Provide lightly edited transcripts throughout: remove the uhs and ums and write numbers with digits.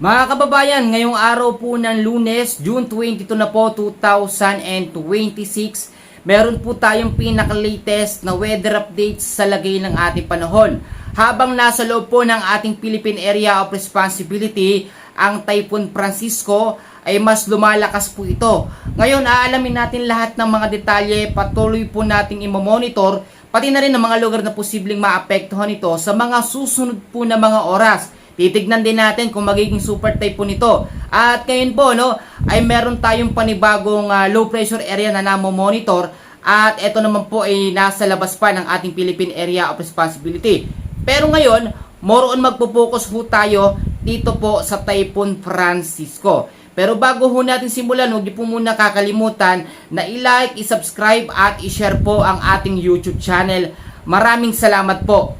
Mga kababayan, ngayong araw po ng Lunes, June 22 na po, 2026, meron po tayong pinaka-latest na weather updates sa lagay ng ating panahon. Habang nasa loob po ng ating Philippine Area of Responsibility, ang Typhoon Francisco ay mas lumalakas po ito. Ngayon, aalamin natin lahat ng mga detalye, patuloy po nating imomonitor, pati na rin ang mga lugar na posibleng maapektuhan ito sa mga susunod po na mga oras. Titignan din natin kung magiging super typhoon ito. At ngayon po, ay meron tayong panibagong low pressure area na namo-monitor. At ito naman po ay nasa labas pa ng ating Philippine Area of Responsibility. Pero ngayon, more on magpo-focus po tayo dito po sa Typhoon Francisco. Pero bago ho natin simulan, huwag niyo po muna kakalimutan na i-like, i-subscribe at i-share po ang ating YouTube channel. Maraming salamat po.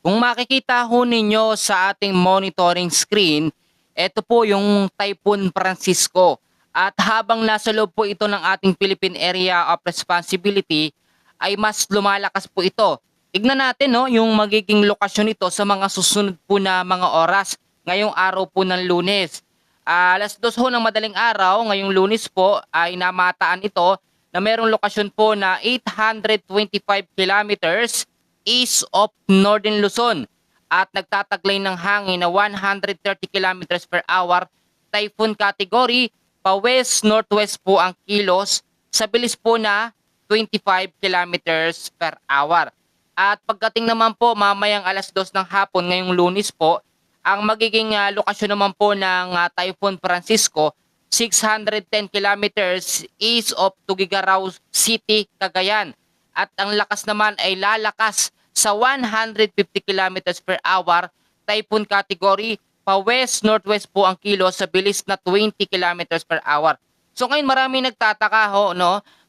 Kung makikita ho ninyo sa ating monitoring screen, ito po yung Typhoon Francisco. At habang nasa loob po ito ng ating Philippine Area of Responsibility, ay mas lumalakas po ito. Tignan natin yung magiging lokasyon nito sa mga susunod po na mga oras ngayong araw po ng Lunes. Alas 2 ho ng madaling araw, ngayong Lunes po ay namataan ito na mayroong lokasyon po na 825 kilometers east of Northern Luzon at nagtataglay ng hangin na 130 kilometers per hour, typhoon category, pa west-northwest po ang kilos sa bilis po na 25 kilometers per hour. At pagdating naman po mamayang alas 2 ng hapon ngayong Lunes po, ang magiging lokasyon naman po ng Typhoon Francisco, 610 kilometers east of Tuguegarao City, Cagayan. At ang lakas naman ay lalakas sa 150 kilometers per hour, typhoon category, pa west-northwest po ang kilos sa bilis na 20 kilometers per hour. So ngayon marami nagtataka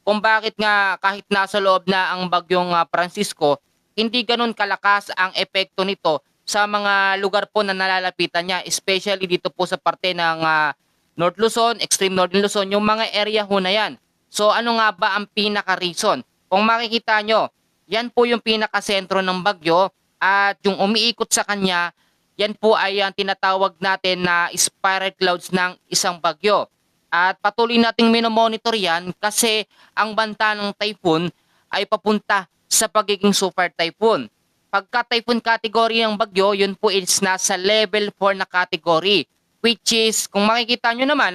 kung bakit nga kahit nasa loob na ang bagyong Francisco, hindi ganun kalakas ang epekto nito sa mga lugar po na nalalapitan niya, especially dito po sa parte ng North Luzon, extreme Northern Luzon, yung mga area ho na yan. So ano nga ba ang pinaka-reason? Kung makikita nyo, yan po yung pinakasentro ng bagyo at yung umiikot sa kanya, yan po ay ang tinatawag natin na spiral clouds ng isang bagyo. At patuloy nating minomonitor yan kasi ang banta ng typhoon ay papunta sa pagiging super typhoon. Pagka typhoon category ng bagyo, yun po is nasa level 4 na category. Which is, kung makikita nyo naman,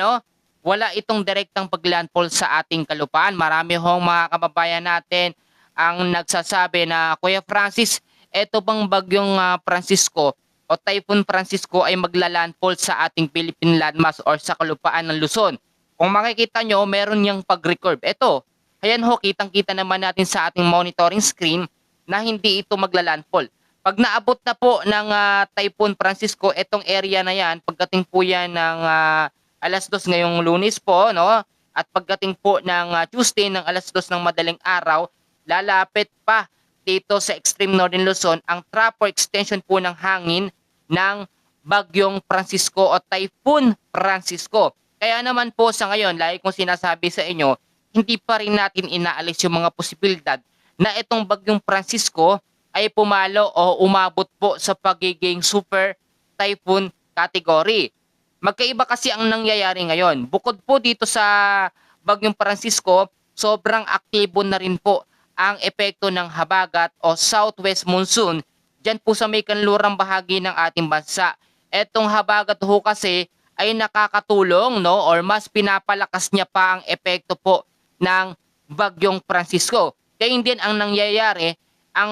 wala itong direktang paglandfall sa ating kalupaan. Marami hong mga kababayan natin ang nagsasabi na, Kuya Francis, eto bang bagyong Francisco o Typhoon Francisco ay maglalandfall sa ating Philippine landmass or sa kalupaan ng Luzon? Kung makikita nyo, meron niyang pag-recurve. Eto, ayan kitang-kita naman natin sa ating monitoring screen na hindi ito maglalandfall. Pag naabot na po ng Typhoon Francisco, etong area na yan, pagdating po yan ng alas 2 ngayong Lunes po, at pagdating po ng Tuesday ng alas 2 ng madaling araw, lalapit pa dito sa extreme Northern Luzon ang trough extension po ng hangin ng bagyong Francisco o Typhoon Francisco. Kaya naman po sa ngayon, lagi kong sinasabi sa inyo, hindi pa rin natin inaalis yung mga posibilidad na itong bagyong Francisco ay pumalo o umabot po sa pagiging super typhoon category. Magkaiba kasi ang nangyayari ngayon. Bukod po dito sa bagyong Francisco, sobrang aktibo na rin po ang epekto ng habagat o southwest monsoon dyan po sa may kanlurang bahagi ng ating bansa. Etong habagat kasi ay nakakatulong or mas pinapalakas niya pa ang epekto po ng bagyong Francisco. Kaya din ang nangyayari, ang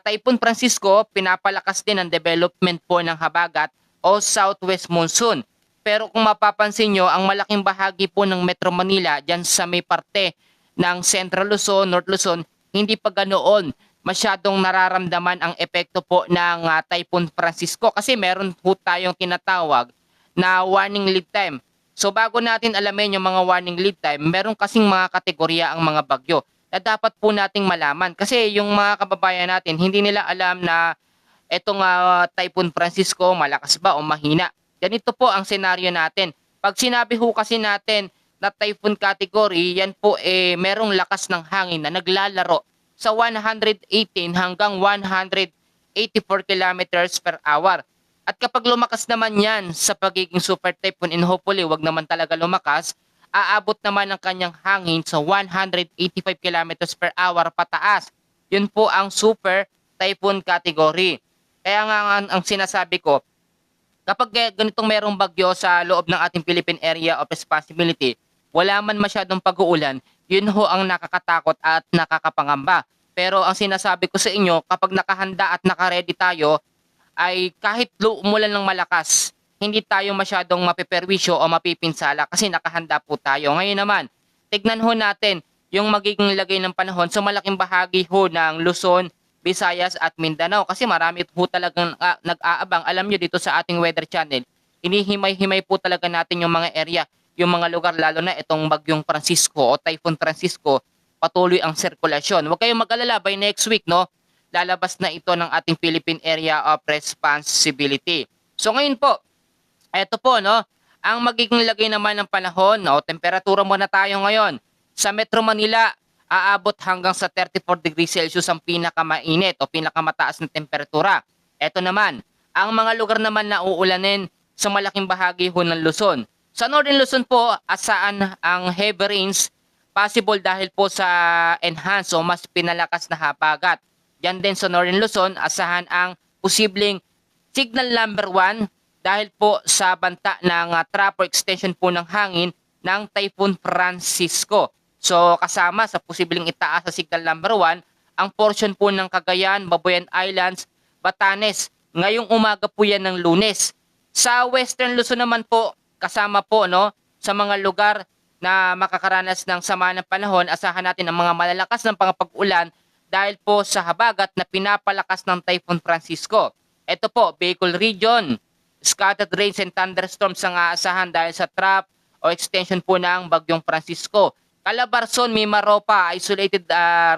Typhoon Francisco pinapalakas din ang development po ng habagat o southwest monsoon. Pero kung mapapansin nyo, ang malaking bahagi po ng Metro Manila dyan sa may parte ng Central Luzon, North Luzon, hindi pa ganoon masyadong nararamdaman ang epekto po ng Typhoon Francisco kasi meron po tayong tinatawag na warning lead time. So bago natin alamin yung mga warning lead time, meron kasing mga kategorya ang mga bagyo na dapat po nating malaman. Kasi yung mga kababayan natin, hindi nila alam na etong Typhoon Francisco, malakas ba o mahina. Ganito po ang senaryo natin. Pag sinabi kasi natin na typhoon category, yan po merong lakas ng hangin na naglalaro sa 118 hanggang 184 kilometers per hour. At kapag lumakas naman yan sa pagiging super typhoon and hopefully wag naman talaga lumakas, aabot naman ang kanyang hangin sa 185 kilometers per hour pataas. Yun po ang super typhoon category. Kaya nga ang sinasabi ko, kapag ganitong merong bagyo sa loob ng ating Philippine Area of Responsibility, wala man masyadong pag-uulan, yun ho ang nakakatakot at nakakapangamba. Pero ang sinasabi ko sa inyo, kapag nakahanda at nakaredy tayo, ay kahit umulan ng malakas, hindi tayo masyadong mapiperwisyo o mapipinsala kasi nakahanda po tayo. Ngayon naman, tignan ho natin yung magiging lagay ng panahon sa malaking bahagi ho ng Luzon, Visayas at Mindanao kasi marami ho talagang nag-aabang. Alam nyo dito sa ating weather channel, inihimay-himay po talaga natin yung mga area, yung mga lugar lalo na itong bagyong Francisco o Typhoon Francisco, patuloy ang sirkulasyon. Huwag kayong mag-alala, by next week, no, lalabas na ito ng ating Philippine Area of Responsibility. So ngayon po, eto po, no, ang magiging lagay naman ng panahon, no, temperatura muna tayo ngayon. Sa Metro Manila, aabot hanggang sa 34 degrees Celsius ang pinakamainit o pinakamataas na temperatura. Eto naman, ang mga lugar naman na uulanin sa malaking bahagi ho ng Luzon. Sa Northern Luzon po, asaan ang heavy rains possible dahil po sa enhanced o mas pinalakas na habagat. Yan din sa Northern Luzon, asahan ang posibleng signal number 1 dahil po sa banta ng trap or extension po ng hangin ng Typhoon Francisco. So kasama sa posibleng itaas sa signal number 1, ang portion po ng Cagayan, Babuyan Islands, Batanes. Ngayong umaga po yan ng Lunes. Sa Western Luzon naman po, kasama po, no, sa mga lugar na makakaranas ng sama ng panahon, asahan natin ang mga malalakas ng pag-ulan dahil po sa habagat na pinapalakas ng Typhoon Francisco. Ito po, Bicol Region, scattered rains and thunderstorms ang aasahan dahil sa trap o extension po ng Bagyong Francisco. Calabarzon, Mimaropa, isolated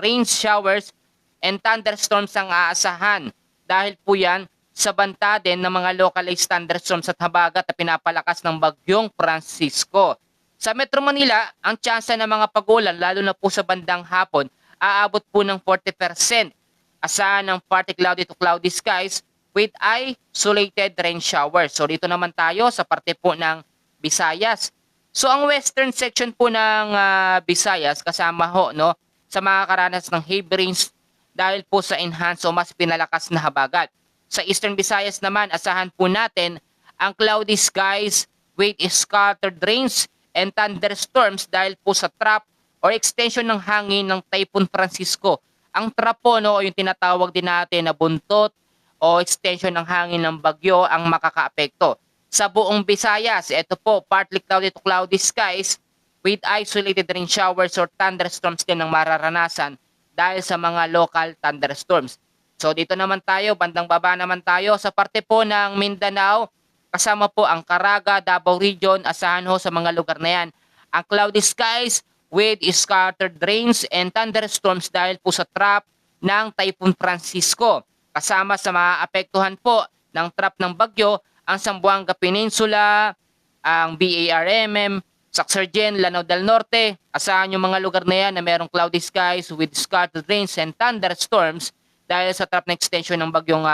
rain showers and thunderstorms ang aasahan dahil po yan sa banta din ng mga localized thunderstorms at habagat na pinapalakas ng Bagyong Francisco. Sa Metro Manila, ang tsansa ng mga pag-ulan lalo na po sa bandang hapon aabot po ng 40%. Asahan ng partly cloudy to cloudy skies with isolated rain showers. So dito naman tayo sa parte po ng Visayas. So ang western section po ng Visayas kasama ho, no, sa mga karanas ng heavy rains dahil po sa enhanced o mas pinalakas na habagat. Sa eastern Visayas naman, asahan po natin ang cloudy skies with scattered rains and thunderstorms dahil po sa trap or extension ng hangin ng Typhoon Francisco. Ang trap po, no, o yung tinatawag din natin na buntot o extension ng hangin ng bagyo ang makakaapekto. Sa buong Visayas, ito po, partly cloudy to cloudy skies with isolated rain showers or thunderstorms din ang mararanasan dahil sa mga local thunderstorms. So dito naman tayo, bandang baba naman tayo sa parte po ng Mindanao, kasama po ang Caraga, Davao Region, asahan ho sa mga lugar na yan. Ang cloudy skies with scattered rains and thunderstorms dahil po sa trap ng Typhoon Francisco. Kasama sa mga apektuhan po ng trap ng bagyo, ang Zamboanga Peninsula, ang BARMM, Sacsayhuaman, Lanao del Norte. Asahan yung mga lugar na yan na merong cloudy skies with scattered rains and thunderstorms dahil sa trap na extension ng bagyong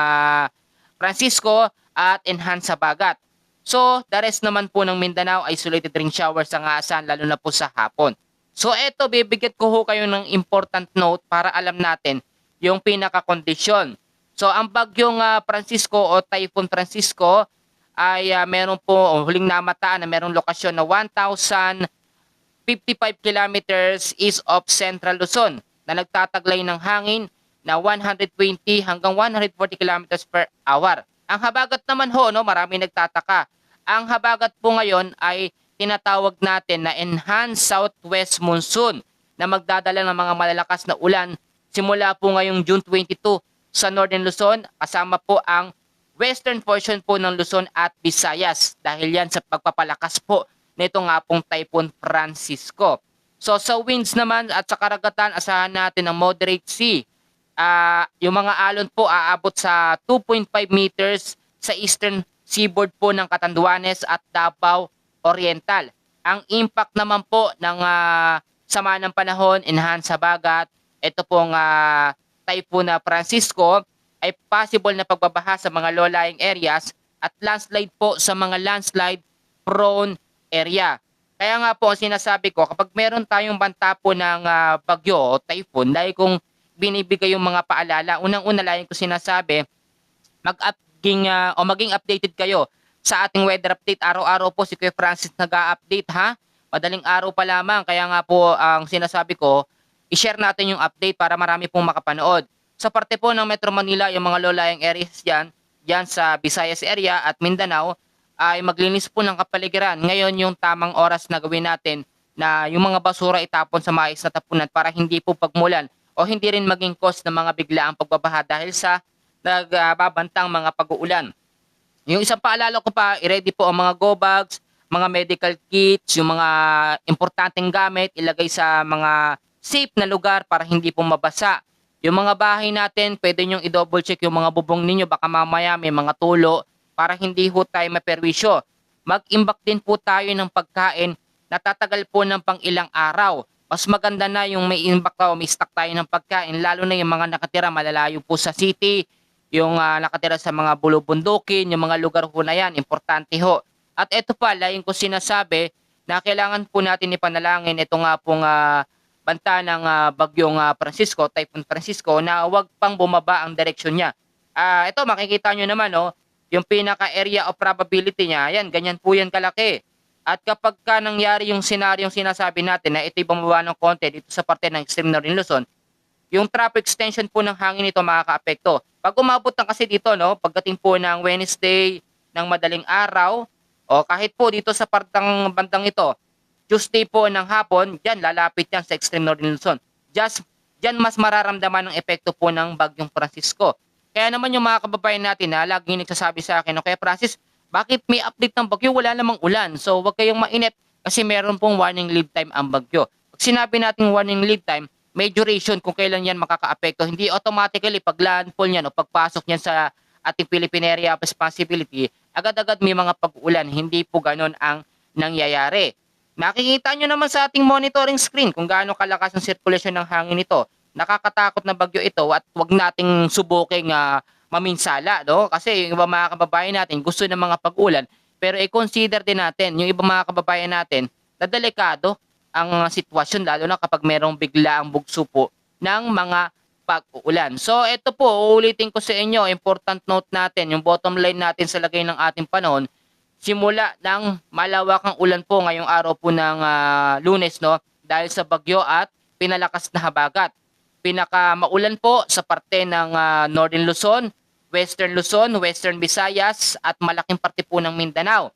Francisco at enhanced habagat. So, the rest naman po ng Mindanao, isolated rain showers ang aasahan lalo na po sa hapon. So, eto, bibigyan ko ho kayo ng important note para alam natin yung pinaka-kondisyon. So, ang bagyong Francisco o Typhoon Francisco ay meron po huling namataan na merong lokasyon na 1,055 kilometers east of Central Luzon na nagtataglay ng hangin na 120 hanggang 140 kilometers per hour. Ang habagat naman ho, no, marami nagtataka. Ang habagat po ngayon ay tinatawag natin na enhanced southwest monsoon na magdadala ng mga malalakas na ulan simula po ngayong June 22 sa Northern Luzon, kasama po ang western portion po ng Luzon at Visayas dahil yan sa pagpapalakas po nito nga pong Typhoon Francisco. So sa winds naman at sa karagatan, asahan natin ang moderate sea. Yung mga alon po aabot sa 2.5 meters sa eastern seaboard po ng Catanduanes at Davao Oriental. Ang impact naman po ng sama ng panahon, enhanced habagat, ito pong Typhoon Francisco ay possible na pagbabaha sa mga low-lying areas at landslide po sa mga landslide prone area. Kaya nga po ang sinasabi ko, kapag meron tayong banta po ng bagyo o typhoon, dahil kung binibigay yung mga paalala, unang-una lang ko sinasabi, maging updated kayo sa ating weather update. Araw-araw po si Kuya Francis nag-a-update ha. Madaling araw pa lamang, kaya nga po ang sinasabi ko, i-share natin yung update para marami pong makapanood. Sa parte po ng Metro Manila, yung mga low-lying areas dyan sa Visayas area at Mindanao, ay maglinis po ng kapaligiran. Ngayon yung tamang oras na gawin natin na yung mga basura itapon sa mais na tapunan para hindi po pagmulan o hindi rin maging cause ng mga biglaang pagbabaha dahil sa nagbabantang mga pag-uulan. Yung isang paalala ko pa, i-ready po ang mga go bags, mga medical kits, yung mga importanteng gamit, ilagay sa mga safe na lugar para hindi po mabasa. Yung mga bahay natin, pwede nyong i-double check yung mga bubong ninyo, baka mamaya may mga tulo para hindi ho tayo maperwisyo. Mag-imbak din po tayo ng pagkain na tatagal po ng pang ilang araw. Mas maganda na yung may imbak o may stock tayo ng pagkain, lalo na yung mga nakatira malalayo po sa city, yung nakatira sa mga bulubundukin, yung mga lugar ho na yan, importante ho. At ito pala, yung ko sinasabi na kailangan po natin ipanalangin ito nga pong banta ng bagyong Francisco, Typhoon Francisco, na wag pang bumaba ang direksyon niya. Ito makikita nyo naman, yung pinaka-area of probability niya, yan, ganyan po yan kalaki. At kapag ka nangyari yung senaryong sinasabi natin na ito'y bumaba ng konti dito sa parte ng extreme northern Luzon, yung traffic extension po ng hangin nito makaka-apekto. Pag umabot na kasi dito, pagdating po ng Wednesday, ng madaling araw, o kahit po dito sa bandang ito, Tuesday po ng hapon, dyan lalapit yan sa extreme northern Luzon. Dyan mas mararamdaman ang epekto po ng bagyong Francisco. Kaya naman yung mga kababayan natin na laging nagsasabi sa akin, okay Francis, bakit may update ng bagyo? Wala namang ulan. So wag kayong mainit kasi meron pong warning lead time ang bagyo. Pag sinabi natin warning lead time, may duration kung kailan yan makaka-apekto. Hindi automatically pag landfall yan o pagpasok yan sa ating Philippine Area of Responsibility, agad-agad may mga pag-ulan. Hindi po ganon ang nangyayari. Makikita nyo naman sa ating monitoring screen kung gaano kalakas ang sirkulasyon ng hangin nito. Nakakatakot na bagyo ito at wag nating subuking maminsala, Kasi yung iba mga kababayan natin gusto ng mga pag-ulan, pero i-consider din natin yung iba mga kababayan natin na delikado ang sitwasyon lalo na kapag merong biglaang bugso po ng mga pag-uulan. So ito po, uulitin ko sa inyo, important note natin, yung bottom line natin sa lagay ng ating panahon, simula ng malawakang ulan po ngayong araw po ng Lunes, dahil sa bagyo at pinalakas na habagat. Pinakamaulan po sa parte ng Northern Luzon, Western Visayas at malaking parte po ng Mindanao.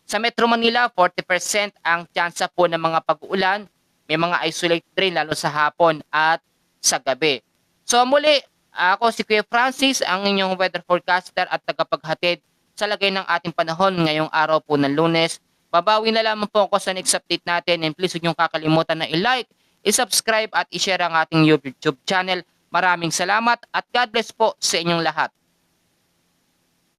Sa Metro Manila, 40% ang tsansa po ng mga pag-uulan. May mga isolated rain lalo sa hapon at sa gabi. So muli, ako si Kuya Francis, ang inyong weather forecaster at tagapaghatid sa lagay ng ating panahon ngayong araw po ng Lunes. Babawi na lamang po ako sa next update natin and please huwag niyong kakalimutan na i-like, i-subscribe at i-share ang ating YouTube channel. Maraming salamat at God bless po sa inyong lahat.